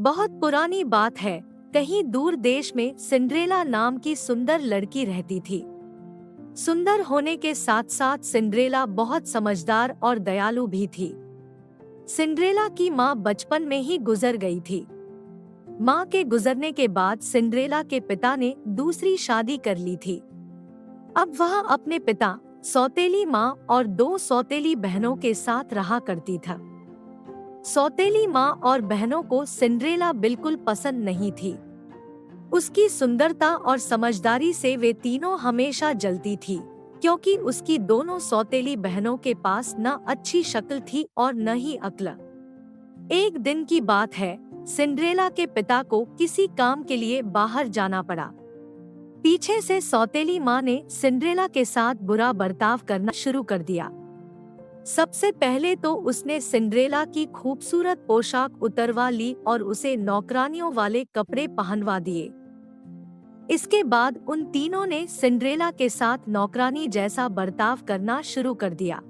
बहुत पुरानी बात है। कहीं दूर देश में सिंड्रेला नाम की सुंदर लड़की रहती थी। सुंदर होने के साथ साथ सिंड्रेला बहुत समझदार और दयालु भी थी। सिंड्रेला की माँ बचपन में ही गुजर गई थी। माँ के गुजरने के बाद सिंड्रेला के पिता ने दूसरी शादी कर ली थी। अब वह अपने पिता, सौतेली माँ और दो सौतेली बहनों के साथ रहा करती था। सौतेली माँ और बहनों को सिंड्रेला बिल्कुल पसंद नहीं थी। उसकी सुंदरता और समझदारी से वे तीनों हमेशा जलती थी, क्योंकि उसकी दोनों सौतेली बहनों के पास न अच्छी शक्ल थी और न ही अक्ल। एक दिन की बात है, सिंड्रेला के पिता को किसी काम के लिए बाहर जाना पड़ा। पीछे से सौतेली माँ ने सिंड्रेला के साथ बुरा बर्ताव करना शुरू कर दिया। सबसे पहले तो उसने सिंड्रेला की खूबसूरत पोशाक उतरवा ली और उसे नौकरानियों वाले कपड़े पहनवा दिए। इसके बाद उन तीनों ने सिंड्रेला के साथ नौकरानी जैसा बर्ताव करना शुरू कर दिया।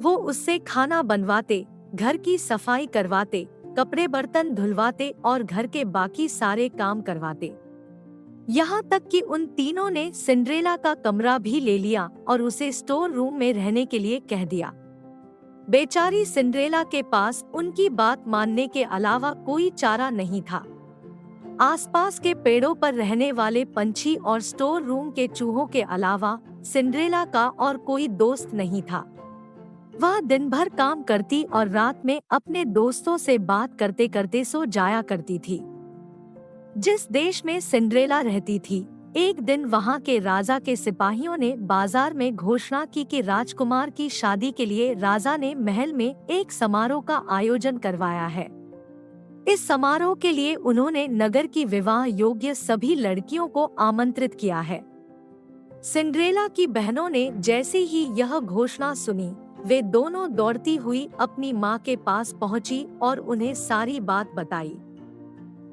वो उससे खाना बनवाते, घर की सफाई करवाते, कपड़े बर्तन धुलवाते और घर के बाकी सारे काम करवाते। यहाँ तक कि उन तीनों ने सिंड्रेला का कमरा भी ले लिया और उसे स्टोर रूम में रहने के लिए कह दिया। बेचारी सिंड्रेला के पास उनकी बात मानने के अलावा कोई चारा नहीं था। आसपास के पेड़ों पर रहने वाले पंछी और स्टोर रूम के चूहों के अलावा सिंड्रेला का और कोई दोस्त नहीं था। वह दिन भर काम करती और रात में अपने दोस्तों से बात करते करते सो जाया करती थी। जिस देश में सिंड्रेला रहती थी, एक दिन वहां के राजा के सिपाहियों ने बाजार में घोषणा की कि राजकुमार की शादी के लिए राजा ने महल में एक समारोह का आयोजन करवाया है। इस समारोह के लिए उन्होंने नगर की विवाह योग्य सभी लड़कियों को आमंत्रित किया है। सिंड्रेला की बहनों ने जैसे ही यह घोषणा सुनी, वे दोनों दौड़ती हुई अपनी माँ के पास पहुँची और उन्हें सारी बात बताई।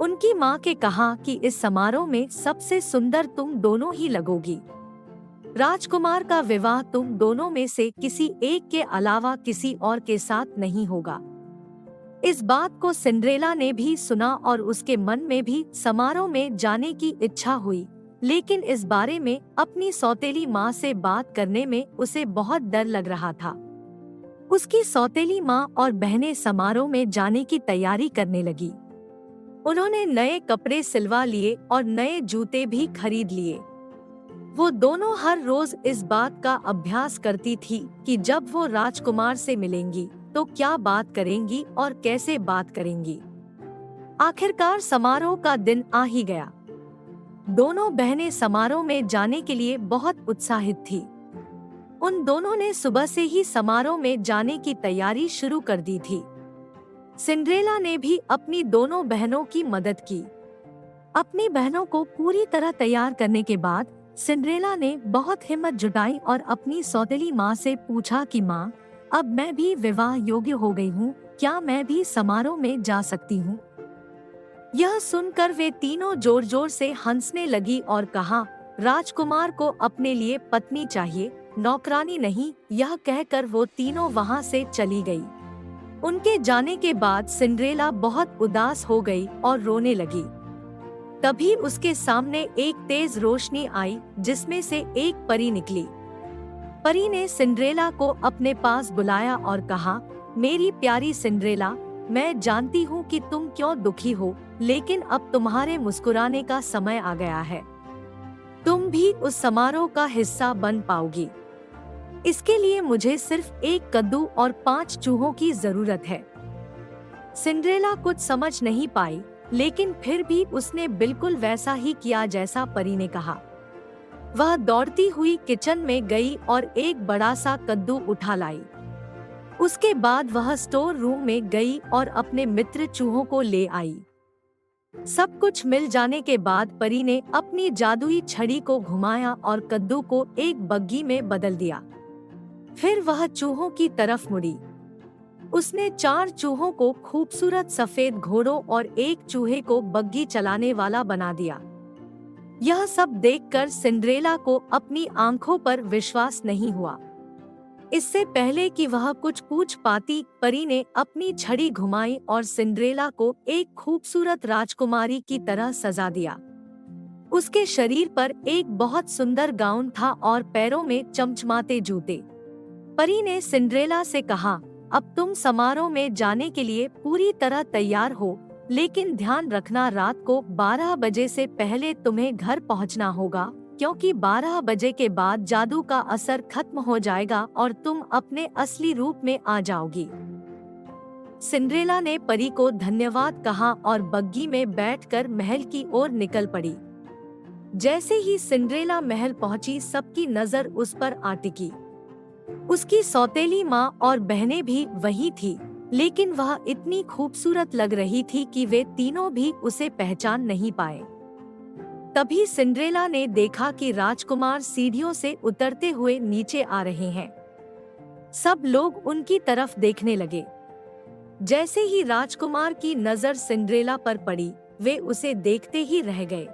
उनकी माँ के कहा कि इस समारोह में सबसे सुंदर तुम दोनों ही लगोगी। राजकुमार का विवाह तुम दोनों में से किसी एक के अलावा किसी और के साथ नहीं होगा। इस बात को सिंड्रेला ने भी सुना और उसके मन में भी समारोह में जाने की इच्छा हुई, लेकिन इस बारे में अपनी सौतेली माँ से बात करने में उसे बहुत डर लग रहा था। उसकी सौतेली माँ और बहनें समारोह में जाने की तैयारी करने लगी। उन्होंने नए कपड़े सिलवा लिए और नए जूते भी खरीद लिए। वो दोनों हर रोज इस बात का अभ्यास करती थी कि जब वो राजकुमार से मिलेंगी तो क्या बात करेंगी और कैसे बात करेंगी। आखिरकार समारोह का दिन आ ही गया। दोनों बहनें समारोह में जाने के लिए बहुत उत्साहित थी। उन दोनों ने सुबह से ही समारोह में जाने की तैयारी शुरू कर दी थी। सिंड्रेला ने भी अपनी दोनों बहनों की मदद की। अपनी बहनों को पूरी तरह तैयार करने के बाद सिंड्रेला ने बहुत हिम्मत जुटाई और अपनी सौतेली माँ से पूछा कि माँ, अब मैं भी विवाह योग्य हो गई हूँ, क्या मैं भी समारोह में जा सकती हूँ? यह सुनकर वे तीनों जोर जोर से हंसने लगी और कहा, राजकुमार को अपने लिए पत्नी चाहिए, नौकरानी नहीं। यह कहकर वो तीनों वहाँ से चली गई। उनके जाने के बाद सिंड्रेला बहुत उदास हो गई और रोने लगी। तभी उसके सामने एक तेज रोशनी आई, जिसमें से एक परी निकली। परी ने सिंड्रेला को अपने पास बुलाया और कहा, मेरी प्यारी सिंड्रेला, मैं जानती हूँ कि तुम क्यों दुखी हो, लेकिन अब तुम्हारे मुस्कुराने का समय आ गया है। तुम भी उस समारोह का हिस्सा बन पाओगी। इसके लिए मुझे सिर्फ एक कद्दू और 5 चूहों की जरूरत है। सिंड्रेला कुछ समझ नहीं पाई, लेकिन फिर भी उसने बिल्कुल वैसा ही किया जैसा परी ने कहा। वह दौड़ती हुई किचन में गई और एक बड़ा सा कद्दू उठा लाई। उसके बाद वह स्टोर रूम में गई और अपने मित्र चूहों को ले आई। सब कुछ मिल जाने के बाद परी ने अपनी जादुई छड़ी को घुमाया और कद्दू को एक बग्गी में बदल दिया। फिर वह चूहों की तरफ मुड़ी। उसने 4 चूहों को खूबसूरत सफेद घोड़ों और एक चूहे को बग्गी चलाने वाला बना दिया। यह सब देखकर सिंड्रेला को अपनी आंखों पर विश्वास नहीं हुआ। इससे पहले कि वह कुछ पूछ पाती, परी ने अपनी छड़ी घुमाई और सिंड्रेला को एक खूबसूरत राजकुमारी की तरह सजा दिया। उसके शरीर पर एक बहुत सुंदर गाउन था और पैरों में चमचमाते जूते। परी ने सिंड्रेला से कहा, अब तुम समारोह में जाने के लिए पूरी तरह तैयार हो, लेकिन ध्यान रखना रात को 12 बजे से पहले तुम्हें घर पहुंचना होगा, क्योंकि 12 बजे के बाद जादू का असर खत्म हो जाएगा और तुम अपने असली रूप में आ जाओगी। सिंड्रेला ने परी को धन्यवाद कहा और बग्गी में बैठकर महल की ओर निकल पड़ी। जैसे ही सिंड्रेला महल पहुंची, सबकी नजर उस पर आ टिकी। उसकी सौतेली माँ और बहनें भी वही थी, लेकिन वह इतनी खूबसूरत लग रही थी कि वे तीनों भी उसे पहचान नहीं पाए। तभी सिंड्रेला ने देखा कि राजकुमार सीढ़ियों से उतरते हुए नीचे आ रहे हैं। सब लोग उनकी तरफ देखने लगे। जैसे ही राजकुमार की नजर सिंड्रेला पर पड़ी, वे उसे देखते ही रह गए।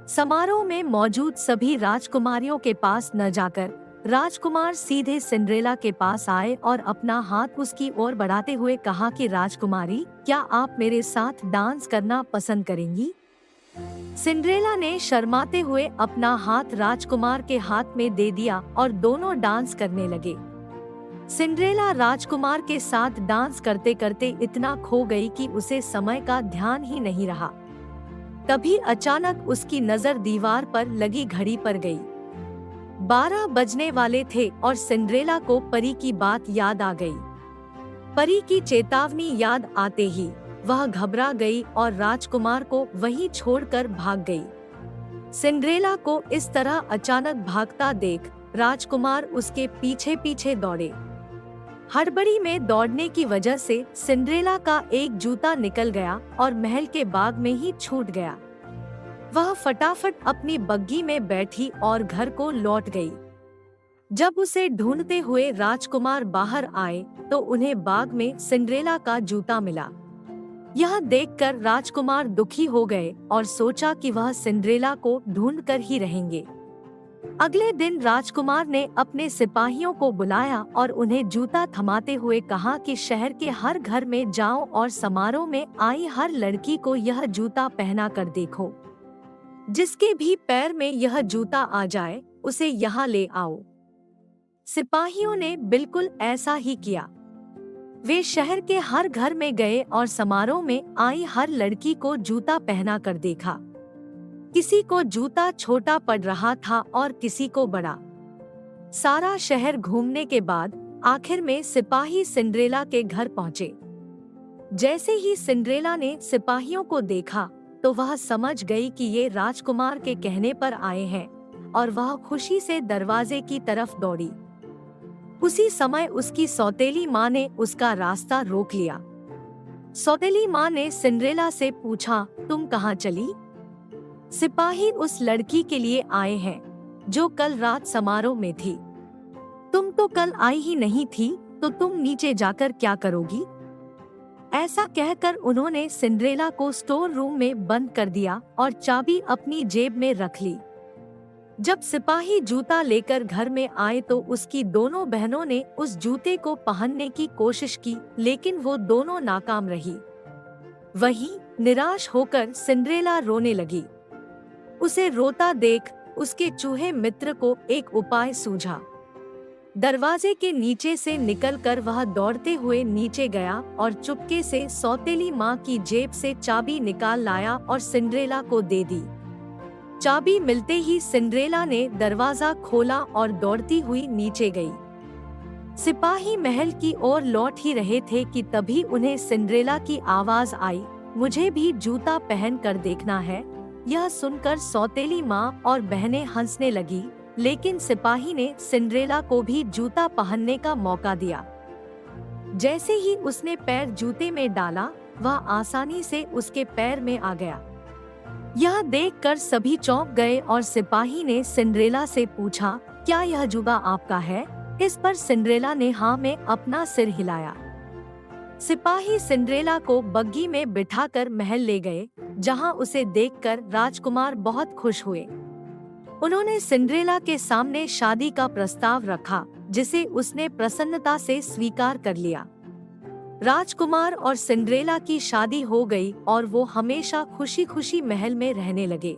समारोह में मौजूद सभी राजकुमारियों के पास न जाकर राजकुमार सीधे सिंड्रेला के पास आए और अपना हाथ उसकी ओर बढ़ाते हुए कहा कि राजकुमारी, क्या आप मेरे साथ डांस करना पसंद करेंगी? सिंड्रेला ने शर्माते हुए अपना हाथ राजकुमार के हाथ में दे दिया और दोनों डांस करने लगे। सिंड्रेला राजकुमार के साथ डांस करते करते इतना खो गई कि उसे समय का ध्यान ही नहीं रहा। तभी अचानक उसकी नजर दीवार पर लगी घड़ी पर गई। 12 बजने वाले थे और सिंड्रेला को परी की बात याद आ गई। परी की चेतावनी याद आते ही वह घबरा गई और राजकुमार को वहीं छोड़कर भाग गई। सिंड्रेला को इस तरह अचानक भागता देख राजकुमार उसके पीछे पीछे दौड़े। हड़बड़ी में दौड़ने की वजह से सिंड्रेला का एक जूता निकल गया और महल के बाग में ही छूट गया। वह फटाफट अपनी बग्गी में बैठी और घर को लौट गई। जब उसे ढूंढते हुए राजकुमार बाहर आए तो उन्हें बाग में सिंड्रेला का जूता मिला। यह देखकर राजकुमार दुखी हो गए और सोचा कि वह सिंड्रेला को ढूंढकर ही रहेंगे। अगले दिन राजकुमार ने अपने सिपाहियों को बुलाया और उन्हें जूता थमाते हुए कहा कि शहर के हर घर में जाओ और समारोह में आई हर लड़की को यह जूता पहना कर देखो। जिसके भी पैर में यह जूता आ जाए, उसे यहाँ ले आओ। सिपाहियों ने बिल्कुल ऐसा ही किया। वे शहर के हर घर में गए और समारोह में आई हर लड़की को जूता पहना कर देखा। किसी को जूता छोटा पड़ रहा था और किसी को बड़ा। सारा शहर घूमने के बाद आखिर में सिपाही सिंड्रेला के घर पहुंचे। जैसे ही सिंड्रेला ने सिपाहियों को देखा तो वह समझ गई कि ये राजकुमार के कहने पर आए हैं और वह खुशी से दरवाजे की तरफ दौड़ी। उसी समय उसकी सौतेली माँ ने उसका रास्ता रोक लिया। सौतेली माँ ने सिंड्रेला से पूछा, तुम कहाँ चली? सिपाही उस लड़की के लिए आए हैं जो कल रात समारोह में थी। तुम तो कल आई ही नहीं थी, तो तुम नीचे जाकर क्या करोगी? ऐसा कहकर उन्होंने सिंड्रेला को स्टोर रूम में बंद कर दिया और चाबी अपनी जेब में रख ली। जब सिपाही जूता लेकर घर में आए तो उसकी दोनों बहनों ने उस जूते को पहनने की कोशिश की, लेकिन वो दोनों नाकाम रही। वहीं निराश होकर सिंड्रेला रोने लगी। उसे रोता देख उसके चूहे मित्र को एक उपाय सूझा। दरवाजे के नीचे से निकलकर वह दौड़ते हुए नीचे गया और चुपके से सौतेली माँ की जेब से चाबी निकाल लाया और सिंड्रेला को दे दी। चाबी मिलते ही सिंड्रेला ने दरवाजा खोला और दौड़ती हुई नीचे गई। सिपाही महल की ओर लौट ही रहे थे कि तभी उन्हें सिंड्रेला की आवाज आई, मुझे भी जूता पहन कर देखना है। यह सुनकर सौतेली माँ और बहनें हंसने लगी, लेकिन सिपाही ने सिंड्रेला को भी जूता पहनने का मौका दिया। जैसे ही उसने पैर जूते में डाला, वह आसानी से उसके पैर में आ गया। यह देखकर सभी चौंक गए और सिपाही ने सिंड्रेला से पूछा, क्या यह जूता आपका है? इस पर सिंड्रेला ने हाँ में अपना सिर हिलाया। सिपाही सिंड्रेला को बग्गी में बिठाकर महल ले गए, जहां उसे देखकर राजकुमार बहुत खुश हुए। उन्होंने सिंड्रेला के सामने शादी का प्रस्ताव रखा जिसे उसने प्रसन्नता से स्वीकार कर लिया। राजकुमार और सिंड्रेला की शादी हो गई और वो हमेशा खुशी खुशी महल में रहने लगे।